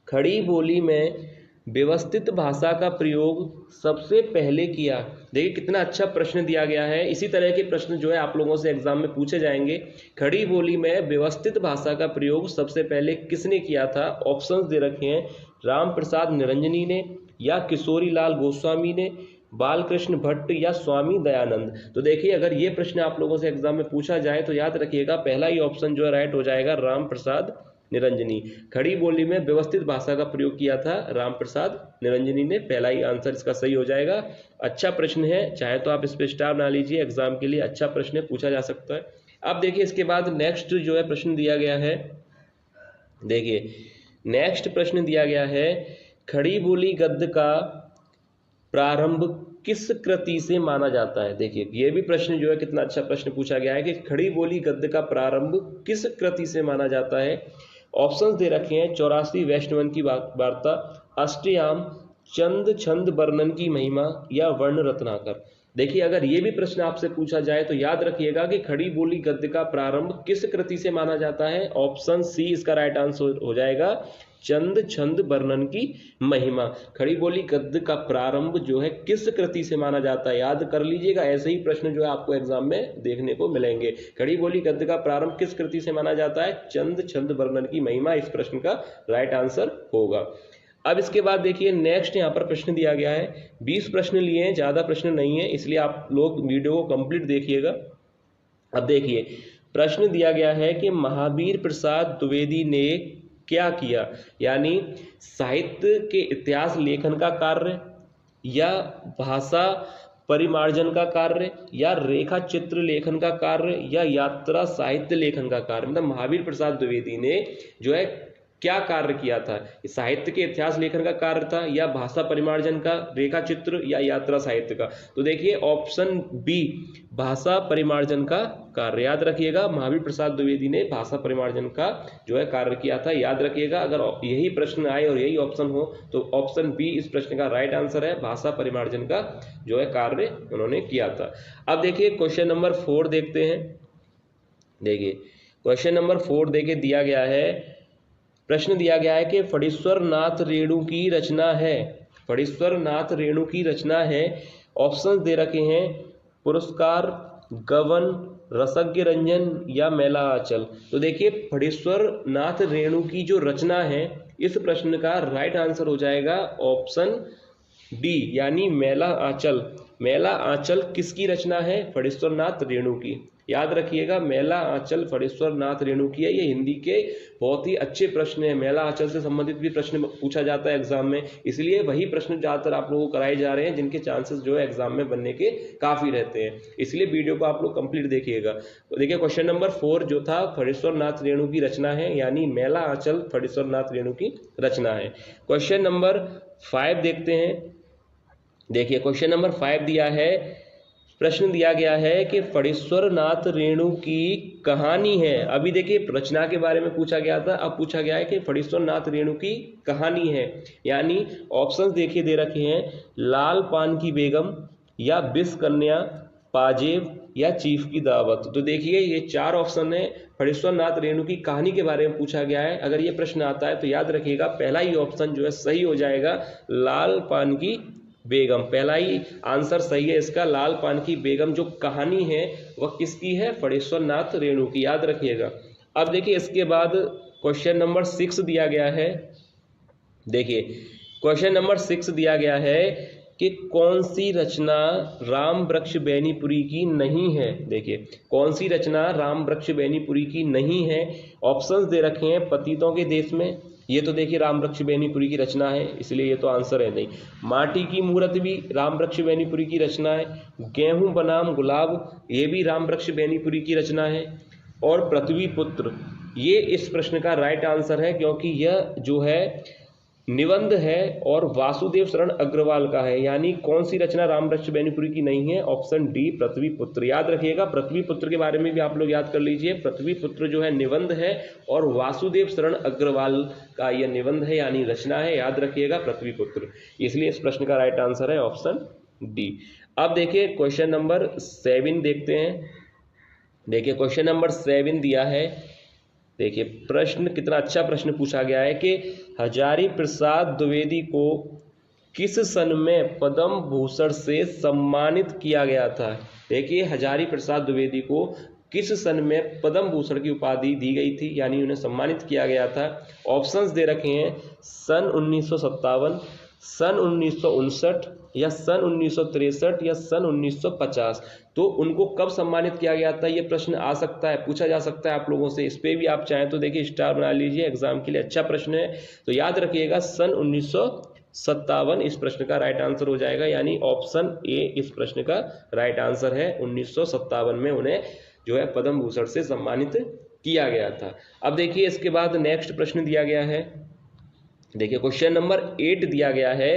खड़ी बोली में व्यवस्थित भाषा का प्रयोग सबसे पहले किया। देखिए कितना अच्छा प्रश्न दिया गया है। इसी तरह के प्रश्न जो है आप लोगों से एग्जाम में पूछे जाएंगे। खड़ी बोली में व्यवस्थित भाषा का प्रयोग सबसे पहले किसने किया था? ऑप्शंस दे रखे हैं, राम प्रसाद निरंजनी ने, या किशोरी लाल गोस्वामी ने, बालकृष्ण भट्ट, या स्वामी दयानंद। तो देखिए अगर ये प्रश्न आप लोगों से एग्जाम में पूछा जाए तो याद रखिएगा पहला ही ऑप्शन जो है राइट हो जाएगा, राम प्रसाद निरंजनी। खड़ी बोली में व्यवस्थित भाषा का प्रयोग किया था राम प्रसाद निरंजनी ने, पहला ही आंसर इसका सही हो जाएगा। अच्छा प्रश्न है, चाहे तो आप इस पे स्टार ना लीजिए, एग्जाम के लिए अच्छा प्रश्न है, पूछा जा सकता है। अब देखिए इसके बाद नेक्स्ट जो है प्रश्न दिया गया है। देखिए नेक्स्ट प्रश्न दिया गया है, खड़ी बोली गद्य का प्रारंभ किस कृति से माना जाता है? देखिए ये भी प्रश्न जो है कितना अच्छा प्रश्न पूछा गया है कि खड़ी बोली गद्य का प्रारंभ किस कृति से माना जाता है। ऑप्शंस दे रखे हैं, 84 वैष्णवन की वार्ता, अष्टयाम, चंद छंद वर्णन की महिमा, या वर्ण रत्नाकर। देखिए अगर ये भी प्रश्न आपसे पूछा जाए तो याद रखिएगा कि खड़ी बोली गद्य का प्रारंभ किस कृति से माना जाता है। ऑप्शन सी इसका राइट आंसर हो जाएगा, चंद छंद वर्णन की महिमा। खड़ी बोली गद्य का प्रारंभ जो है किस कृति से माना जाता है, याद कर लीजिएगा, ऐसे ही प्रश्न जो है आपको एग्जाम में देखने को मिलेंगे। खड़ी बोली गद्य का प्रारंभ किस कृति से माना जाता है? चंद छंद वर्णन की महिमा इस प्रश्न का राइट आंसर होगा। अब इसके बाद देखिए नेक्स्ट यहाँ पर प्रश्न दिया गया है, 20 प्रश्न लिए हैं, ज्यादा प्रश्न नहीं है, इसलिए आप लोग वीडियो को कंप्लीट देखिएगा। अब देखिए प्रश्न दिया गया है कि महावीर प्रसाद द्विवेदी ने क्या किया, यानी साहित्य के इतिहास लेखन का कार्य, या भाषा परिमार्जन का कार्य, या रेखा चित्र लेखन का कार्य, या यात्रा साहित्य लेखन का कार्य। मतलब महावीर प्रसाद द्विवेदी ने जो है क्या कार्य किया था? साहित्य के इतिहास लेखन का कार्य था, या भाषा परिमार्जन का, रेखा चित्र, या यात्रा साहित्य का। तो देखिए ऑप्शन बी भाषा परिमार्जन का कार्य, याद रखिएगा महावीर प्रसाद द्विवेदी ने भाषा परिमार्जन का जो है कार्य किया था। याद रखिएगा अगर यही प्रश्न आए और यही ऑप्शन हो तो ऑप्शन बी इस प्रश्न का राइट आंसर है, भाषा परिमार्जन का जो है कार्य उन्होंने किया था। अब देखिए क्वेश्चन नंबर 4 देखते हैं। देखिए क्वेश्चन नंबर 4 देखिए दिया गया है, प्रश्न दिया गया है कि फणीश्वर नाथ रेणु की रचना है। फणीश्वर नाथ रेणु की रचना है। ऑप्शंस दे रखे हैं, पुरस्कार, गवन, रसज्ञ रंजन, या मेला आंचल। तो देखिए फणीश्वर नाथ रेणु की जो रचना है इस प्रश्न का राइट आंसर हो जाएगा ऑप्शन डी, यानी मेला आंचल। मेला आंचल किसकी रचना है? फणीश्वर नाथ रेणु की। याद रखिएगा मेला आंचल फणीश्वर नाथ रेणु की है। ये हिंदी के बहुत ही अच्छे प्रश्न है, मेला आंचल से संबंधित भी प्रश्न पूछा जाता है एग्जाम में, इसलिए वही प्रश्न ज्यादातर आप लोगों को कराए जा रहे हैं जिनके चांसेस जो है एग्जाम में बनने के काफी रहते हैं, इसलिए वीडियो को आप लोग कंप्लीट देखिएगा। तो देखिए क्वेश्चन नंबर 4 जो था फणीश्वर नाथ रेणु की रचना है, यानी मेला आंचल फणीश्वर नाथ रेणु की रचना है। क्वेश्चन नंबर 5 देखते हैं। देखिए क्वेश्चन नंबर 5 दिया है, प्रश्न दिया गया है कि फणीश्वर नाथ रेणु की कहानी है। अभी देखिए रचना के बारे में पूछा गया था, अब पूछा गया है कि फणीश्वर नाथ रेणु की कहानी है, यानी ऑप्शंस देखिए दे रखे हैं, लाल पान की बेगम, या बिस कन्या, पाजेब, या चीफ की दावत। तो देखिए ये 4 ऑप्शन है, फणीश्वर नाथ रेणु की कहानी के बारे में पूछा गया है। अगर ये प्रश्न आता है तो याद रखिएगा पहला ही ऑप्शन जो है सही हो जाएगा, लाल पान की बेगम। पहला ही आंसर सही है इसका, लाल पान की बेगम जो कहानी है वह किसकी है? फणीश्वर नाथ रेणु की, याद रखिएगा। अब देखिए इसके बाद क्वेश्चन नंबर 6 दिया गया है। देखिए क्वेश्चन नंबर 6 दिया गया है कि कौन सी रचना राम वृक्ष बेनीपुरी की नहीं है। देखिए कौन सी रचना राम वृक्ष बेनीपुरी की नहीं है। ऑप्शंस दे रखे हैं, पतितों के देश में, ये तो देखिए राम वृक्ष बेनीपुरी की रचना है, इसलिए ये तो आंसर है नहीं। माटी की मूरत भी राम वृक्ष बेनीपुरी की रचना है। गेहूं बनाम गुलाब ये भी राम वृक्ष बेनीपुरी की रचना है। और पृथ्वी पुत्र ये इस प्रश्न का राइट आंसर है, क्योंकि यह जो है निबंध है और वासुदेव शरण अग्रवाल का है। यानी कौन सी रचना राम वृक्ष बेनीपुरी की नहीं है? ऑप्शन डी पृथ्वी पुत्र। याद रखिएगा पृथ्वी पुत्र के बारे में भी आप लोग याद कर लीजिए, पृथ्वी पुत्र जो है निबंध है और वासुदेव शरण अग्रवाल का यह निबंध है यानी रचना है। याद रखिएगा पृथ्वी पुत्र, इसलिए इस प्रश्न का राइट आंसर है ऑप्शन डी। अब देखिए क्वेश्चन नंबर 7 देखते हैं। देखिए क्वेश्चन नंबर 7 दिया है, देखिए प्रश्न कितना अच्छा प्रश्न पूछा गया है कि हजारी प्रसाद द्विवेदी को किस सन में पद्म भूषण से सम्मानित किया गया था। देखिए हजारी प्रसाद द्विवेदी को किस सन में पद्म भूषण की उपाधि दी गई थी, यानी उन्हें सम्मानित किया गया था। ऑप्शंस दे रखे हैं सन 1957, सन 1959 या सन 1963 या सन 1950। तो उनको कब सम्मानित किया गया था, ये प्रश्न आ सकता है, पूछा जा सकता है आप लोगों से। इस पर भी आप चाहें तो देखिए स्टार बना लीजिए, एग्जाम के लिए अच्छा प्रश्न है। तो याद रखिएगा सन 1957 इस प्रश्न का राइट आंसर हो जाएगा, यानी ऑप्शन ए इस प्रश्न का राइट आंसर है। 1957 में उन्हें जो है पद्म भूषण से सम्मानित किया गया था। अब देखिए इसके बाद नेक्स्ट प्रश्न दिया गया है, देखिए क्वेश्चन नंबर 8 दिया गया है,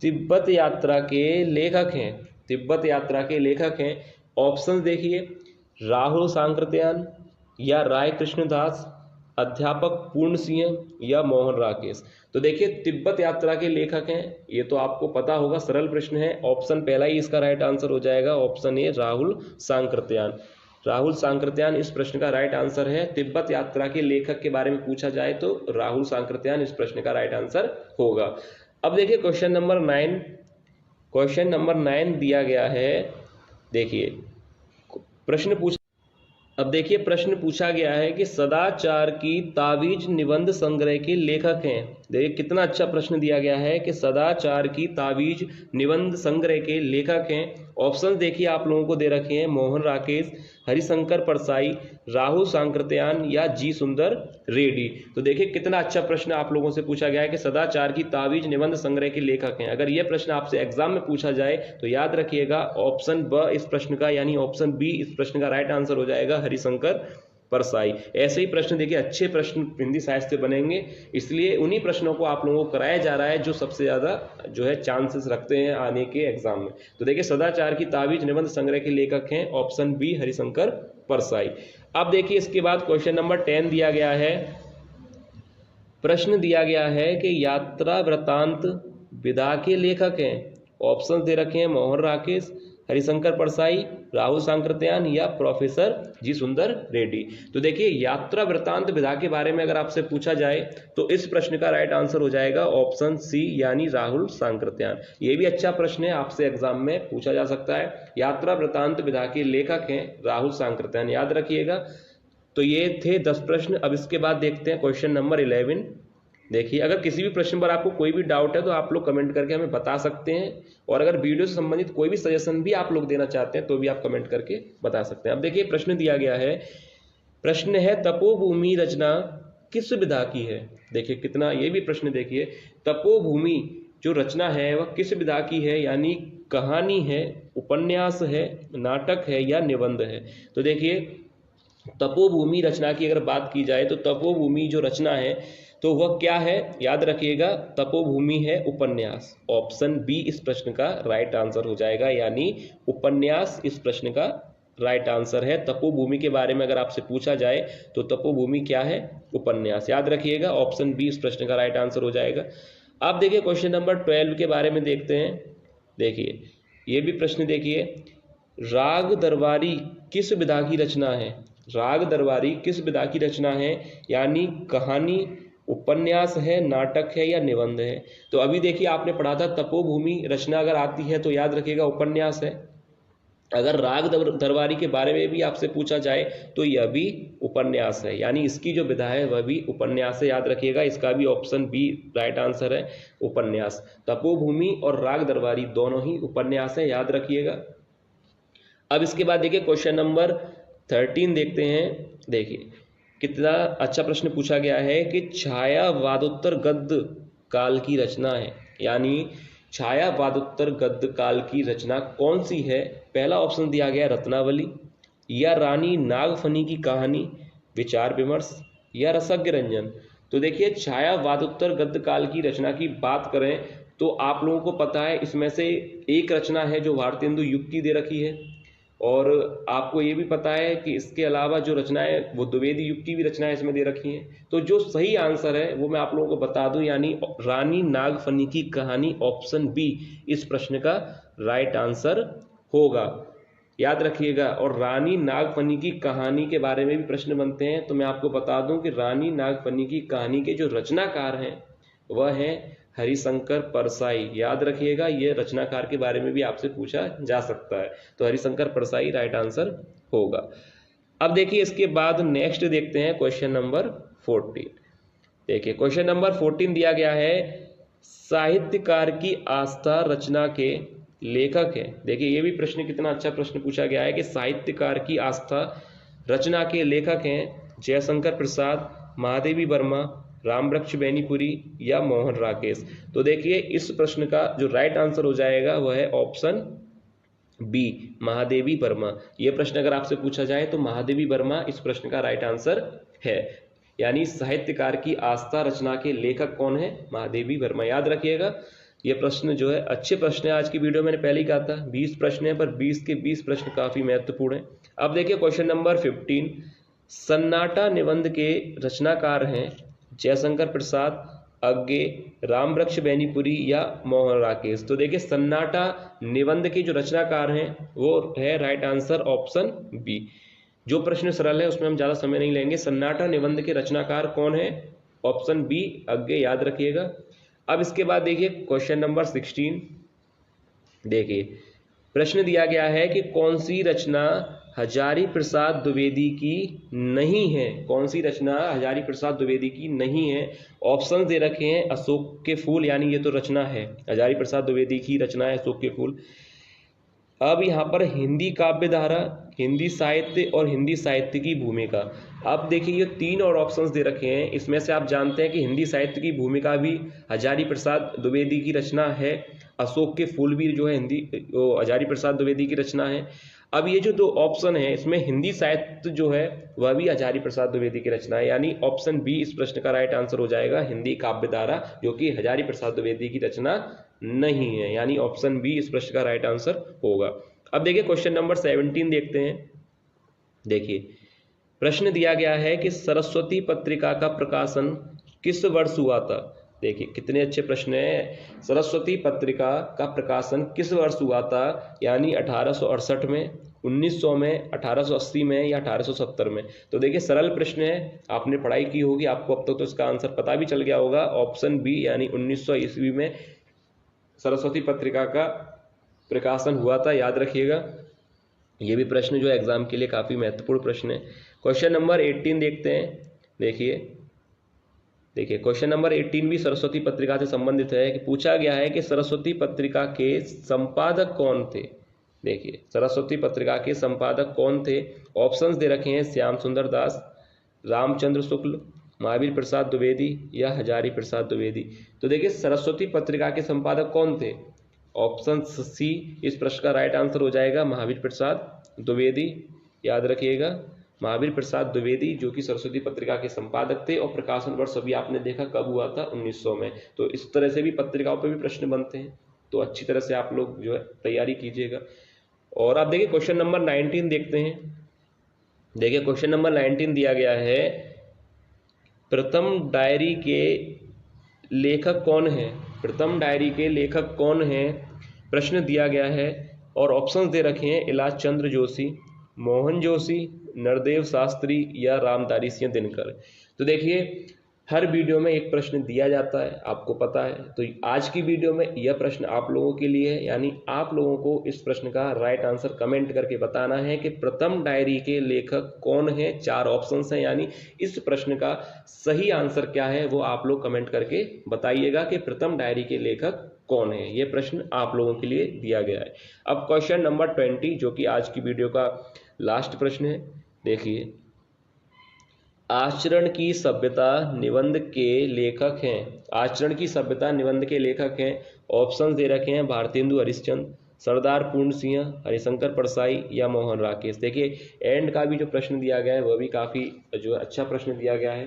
तिब्बत यात्रा के लेखक हैं, तिब्बत यात्रा के लेखक हैं। ऑप्शन देखिए राहुल सांकृत्यान या राय कृष्णदास, अध्यापक पूर्ण सिंह या मोहन राकेश। तो देखिए तिब्बत यात्रा के लेखक हैं, ये तो आपको पता होगा, सरल प्रश्न है। ऑप्शन पहला ही इसका राइट आंसर हो जाएगा, ऑप्शन ए राहुल सांकृत्यान। राहुल सांकृत्यान इस प्रश्न का राइट आंसर है। तिब्बत यात्रा के लेखक के बारे में पूछा जाए तो राहुल सांकृत्यान इस प्रश्न का राइट आंसर होगा। अब देखिए क्वेश्चन नंबर 9, क्वेश्चन नंबर 9 दिया गया है। देखिए प्रश्न पूछा, अब देखिए प्रश्न पूछा गया है कि सदाचार की तावीज निबंध संग्रह के लेखक हैं। देखिए कितना अच्छा प्रश्न दिया गया है कि सदाचार की तावीज निबंध संग्रह के लेखक हैं। ऑप्शन देखिए आप लोगों को दे रखे हैं मोहन राकेश, हरिशंकर परसाई, राहुल सांकृत्यान या जी सुंदर रेड्डी। तो देखिए कितना अच्छा प्रश्न आप लोगों से पूछा गया है कि सदाचार की तावीज निबंध संग्रह के लेखक हैं। अगर यह प्रश्न आपसे एग्जाम में पूछा जाए तो याद रखिएगा ऑप्शन ब इस प्रश्न का, यानी ऑप्शन बी इस प्रश्न का राइट आंसर हो जाएगा, हरिशंकर परसाई। ऐसे ही प्रश्न देखिए अच्छे प्रश्न हिंदी साहित्य से बनेंगे, इसलिए उन्हीं प्रश्नों को आप लोगों को कराया जा रहा है जो सबसे ज्यादा जो है चांसेस रखते हैं आने के एग्जाम में। तो देखिए सदाचार की तावीज निबंध संग्रह के लेखक हैं ऑप्शन बी हरिशंकर परसाई। अब देखिए इसके बाद क्वेश्चन नंबर 10 दिया गया है, प्रश्न दिया गया है कि यात्रा वृतांत विधा के लेखक हैं। ऑप्शन दे रखे हैं मोहन राकेश, हरिशंकर परसाई, राहुल सांकृत्यान या प्रोफेसर जी सुंदर रेड्डी। तो देखिए यात्रा वृतांत विधा के बारे में अगर आपसे पूछा जाए तो इस प्रश्न का राइट आंसर हो जाएगा ऑप्शन सी, यानी राहुल सांकृत्यान। ये भी अच्छा प्रश्न है, आपसे एग्जाम में पूछा जा सकता है। यात्रा वृतांत विधा के लेखक हैं राहुल सांकृत्यान, याद रखिएगा। तो ये थे 10 प्रश्न। अब इसके बाद देखते हैं क्वेश्चन नंबर 11। देखिए अगर किसी भी प्रश्न पर आपको कोई भी डाउट है तो आप लोग कमेंट करके हमें बता सकते हैं, और अगर वीडियो से संबंधित कोई भी सजेशन भी आप लोग देना चाहते हैं तो भी आप कमेंट करके बता सकते हैं। अब देखिए प्रश्न दिया गया है, प्रश्न है तपोभूमि रचना किस विधा की है। देखिए कितना, ये भी प्रश्न देखिए, तपोभूमि जो रचना है वह किस विधा की है, यानी कहानी है, उपन्यास है, नाटक है या निबंध है। तो देखिए तपोभूमि रचना की अगर बात की जाए तो तपोभूमि जो रचना है तो वह क्या है, याद रखिएगा तपोभूमि है उपन्यास। ऑप्शन बी इस प्रश्न का राइट आंसर हो जाएगा, यानी उपन्यास इस प्रश्न का राइट आंसर है। तपोभूमि के बारे में अगर आपसे पूछा जाए तो तपोभूमि क्या है, उपन्यास। याद रखिएगा ऑप्शन बी इस प्रश्न का राइट आंसर हो जाएगा। अब देखिए क्वेश्चन नंबर 12 के बारे में देखते हैं। देखिए ये भी प्रश्न देखिए, राग दरबारी किस विधा की रचना है। राग दरबारी किस विधा की रचना है, यानी कहानी, उपन्यास है, नाटक है या निबंध है। तो अभी देखिए आपने पढ़ा था तपोभूमि रचना अगर आती है तो याद रखिएगा उपन्यास है। अगर राग दरबारी के बारे में भी आपसे पूछा जाए तो यह भी उपन्यास है, यानी इसकी जो विधा है वह भी उपन्यास है। याद रखिएगा इसका भी ऑप्शन बी राइट आंसर है, उपन्यास। तपोभूमि और राग दरबारी दोनों ही उपन्यास है, याद रखिएगा। अब इसके बाद देखिए क्वेश्चन नंबर 13 देखते हैं। देखिए कितना अच्छा प्रश्न पूछा गया है कि छायावादोत्तर गद्य काल की रचना है, यानी छायावादोत्तर गद्य काल की रचना कौन सी है। पहला ऑप्शन दिया गया रत्नावली, या रानी नागफनी की कहानी, विचार विमर्श या रसज्ञ रंजन। तो देखिए छायावादोत्तर गद्य काल की रचना की बात करें तो आप लोगों को पता है इसमें से एक रचना है जो भारतेंदु युग की दे रखी है, और आपको ये भी पता है कि इसके अलावा जो रचनाएं वो द्विवेदी युग की भी रचनाएं इसमें दे रखी हैं। तो जो सही आंसर है वो मैं आप लोगों को बता दूं, यानी रानी नागफनी की कहानी, ऑप्शन बी इस प्रश्न का राइट आंसर होगा। याद रखिएगा। और रानी नागफनी की कहानी के बारे में भी प्रश्न बनते हैं, तो मैं आपको बता दूं कि रानी नागफनी की कहानी के जो रचनाकार हैं वह हैं हरिशंकर परसाई। याद रखिएगा, ये रचनाकार के बारे में भी आपसे पूछा जा सकता है, तो हरिशंकर परसाई राइट आंसर होगा। अब देखिए इसके बाद नेक्स्ट देखते हैं क्वेश्चन नंबर 14। देखिए क्वेश्चन नंबर 14 दिया गया है, साहित्यकार की आस्था रचना के लेखक हैं। देखिए ये भी प्रश्न कितना अच्छा प्रश्न पूछा गया है कि साहित्यकार की आस्था रचना के लेखक हैं जयशंकर प्रसाद, महादेवी वर्मा, रामवृक्ष बेनीपुरी या मोहन राकेश। तो देखिए इस प्रश्न का जो राइट आंसर हो जाएगा वह है ऑप्शन बी, महादेवी वर्मा। यह प्रश्न अगर आपसे पूछा जाए तो महादेवी वर्मा इस प्रश्न का राइट आंसर है। यानी साहित्यकार की आस्था रचना के लेखक कौन है? महादेवी वर्मा। याद रखिएगा ये प्रश्न जो है अच्छे प्रश्न है। आज की वीडियो मैंने पहले ही कहा था 20 प्रश्न है, पर 20 के 20 प्रश्न काफी महत्वपूर्ण है। अब देखिए क्वेश्चन नंबर 15, सन्नाटा निबंध के रचनाकार हैं जयशंकर प्रसाद, अज्ञे, रामवृक्ष बेनीपुरी या मोहन राकेश। तो देखिए सन्नाटा निबंध के जो रचनाकार हैं वो है राइट आंसर ऑप्शन बी। जो प्रश्न सरल है उसमें हम ज्यादा समय नहीं लेंगे। सन्नाटा निबंध के रचनाकार कौन है? Option B, Agyeya. याद रखिएगा। अब इसके बाद देखिए क्वेश्चन नंबर 16। देखिए प्रश्न दिया गया है कि कौन सी रचना हजारी प्रसाद द्विवेदी की नहीं है? कौन सी रचना हजारी प्रसाद द्विवेदी की नहीं है? ऑप्शन दे रखे हैं अशोक के फूल, यानी ये तो रचना है, हजारी प्रसाद द्विवेदी की रचना है अशोक के फूल। अब यहाँ पर हिंदी काव्य धारा, हिंदी साहित्य और हिंदी साहित्य की भूमिका। अब देखिए ये 3 और ऑप्शंस दे रखे हैं, इसमें से आप जानते हैं कि हिंदी साहित्य की भूमिका भी हजारी प्रसाद द्विवेदी की रचना है, अशोक के फूल भी जो है हजारी प्रसाद द्विवेदी की रचना है। अब ये जो 2 ऑप्शन है इसमें हिंदी साहित्य जो है वह भी हजारी प्रसाद द्विवेदी की रचना है, यानी ऑप्शन बी इस प्रश्न का राइट आंसर हो जाएगा, हिंदी काव्य धारा, जो कि हजारी प्रसाद द्विवेदी की रचना नहीं है, यानी ऑप्शन बी इस प्रश्न का राइट आंसर होगा। अब देखिए क्वेश्चन नंबर 17 देखते हैं। देखिए प्रश्न दिया गया है कि सरस्वती पत्रिका का प्रकाशन किस वर्ष हुआ था? देखिए कितने अच्छे प्रश्न है। सरस्वती पत्रिका का प्रकाशन किस वर्ष हुआ था? यानी 1868 में, 1900 में, 1880 में या 1870 में। तो देखिए सरल प्रश्न है, आपने पढ़ाई की होगी, आपको अब तक तो इसका आंसर पता भी चल गया होगा। ऑप्शन बी यानी 1900 ईस्वी में सरस्वती पत्रिका का प्रकाशन हुआ था। याद रखिएगा, ये भी प्रश्न जो एग्जाम के लिए काफी महत्वपूर्ण प्रश्न है। क्वेश्चन नंबर 18 देखते हैं। देखिए क्वेश्चन नंबर 18 भी सरस्वती पत्रिका से संबंधित है कि पूछा गया है कि सरस्वती पत्रिका के संपादक कौन थे? देखिए सरस्वती पत्रिका के संपादक कौन थे? ऑप्शंस दे रखे हैं श्याम सुंदर दास, रामचंद्र शुक्ल, महावीर प्रसाद द्विवेदी या हजारी प्रसाद द्विवेदी। तो देखिए सरस्वती पत्रिका के संपादक कौन थे? ऑप्शन सी इस प्रश्न का राइट आंसर हो जाएगा, महावीर प्रसाद द्विवेदी। याद रखिएगा, महावीर प्रसाद द्विवेदी जो कि सरस्वती पत्रिका के संपादक थे, और प्रकाशन वर्ष अभी आपने देखा कब हुआ था, 1900 में। तो इस तरह से भी पत्रिकाओं पर भी प्रश्न बनते हैं, तो अच्छी तरह से आप लोग जो है तैयारी कीजिएगा। और आप देखिए क्वेश्चन नंबर 19 देखते हैं। देखिए क्वेश्चन नंबर 19 दिया गया है, प्रथम डायरी के लेखक कौन है? प्रथम डायरी के लेखक कौन है? प्रश्न दिया गया है और ऑप्शंस दे रखे हैं इलाज चंद्र जोशी, मोहन जोशी, नरदेव शास्त्री या रामधारी सिंह दिनकर। तो देखिए हर वीडियो में एक प्रश्न दिया जाता है, आपको पता है। तो आज की वीडियो में यह प्रश्न आप लोगों के लिए है, यानी आप लोगों को इस प्रश्न का राइट आंसर कमेंट करके बताना है कि प्रथम डायरी के लेखक कौन है। 4 ऑप्शंस हैं, यानी इस प्रश्न का सही आंसर क्या है वो आप लोग कमेंट करके बताइएगा कि प्रथम डायरी के लेखक कौन है। यह प्रश्न आप लोगों के लिए दिया गया है। अब क्वेश्चन नंबर 20 जो कि आज की वीडियो का लास्ट प्रश्न है। देखिए आचरण की सभ्यता निबंध के लेखक हैं। आचरण की सभ्यता निबंध के लेखक हैं। ऑप्शंस दे रखे हैं भारतेंदु हरिश्चंद्र, सरदार पूर्ण सिंह, हरिशंकर परसाई या मोहन राकेश। देखिए एंड का भी जो प्रश्न दिया गया है वह भी काफी जो अच्छा प्रश्न दिया गया है।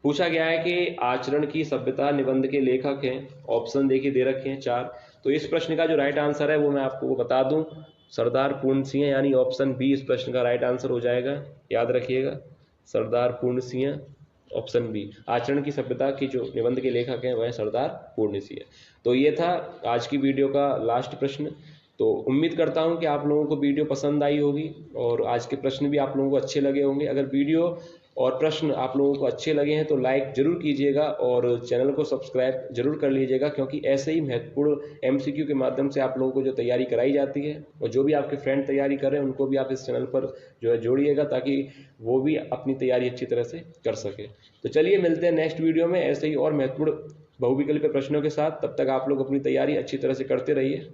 पूछा गया है कि आचरण की सभ्यता निबंध के लेखक हैं। ऑप्शन देखिए दे रखे हैं 4। तो इस प्रश्न का जो राइट आंसर है वो मैं आपको बता दूं, सरदार पूर्ण सिंह, यानी ऑप्शन बी इस प्रश्न का राइट आंसर हो जाएगा। याद रखिएगा, सरदार पूर्ण सिंह, ऑप्शन बी। आचरण की सभ्यता की जो निबंध के लेखक हैं वह सरदार पूर्ण सिंह। तो ये था आज की वीडियो का लास्ट प्रश्न। तो उम्मीद करता हूं कि आप लोगों को वीडियो पसंद आई होगी और आज के प्रश्न भी आप लोगों को अच्छे लगे होंगे। अगर वीडियो और प्रश्न आप लोगों को अच्छे लगे हैं तो लाइक जरूर कीजिएगा और चैनल को सब्सक्राइब जरूर कर लीजिएगा, क्योंकि ऐसे ही महत्वपूर्ण एमसीक्यू के माध्यम से आप लोगों को जो तैयारी कराई जाती है और जो भी आपके फ्रेंड तैयारी कर रहे हैं उनको भी आप इस चैनल पर जो है जोड़िएगा, ताकि वो भी अपनी तैयारी अच्छी तरह से कर सके। तो चलिए मिलते हैं नेक्स्ट वीडियो में ऐसे ही और महत्वपूर्ण बहुविकल्पीय प्रश्नों के साथ। तब तक आप लोग अपनी तैयारी अच्छी तरह से करते रहिए।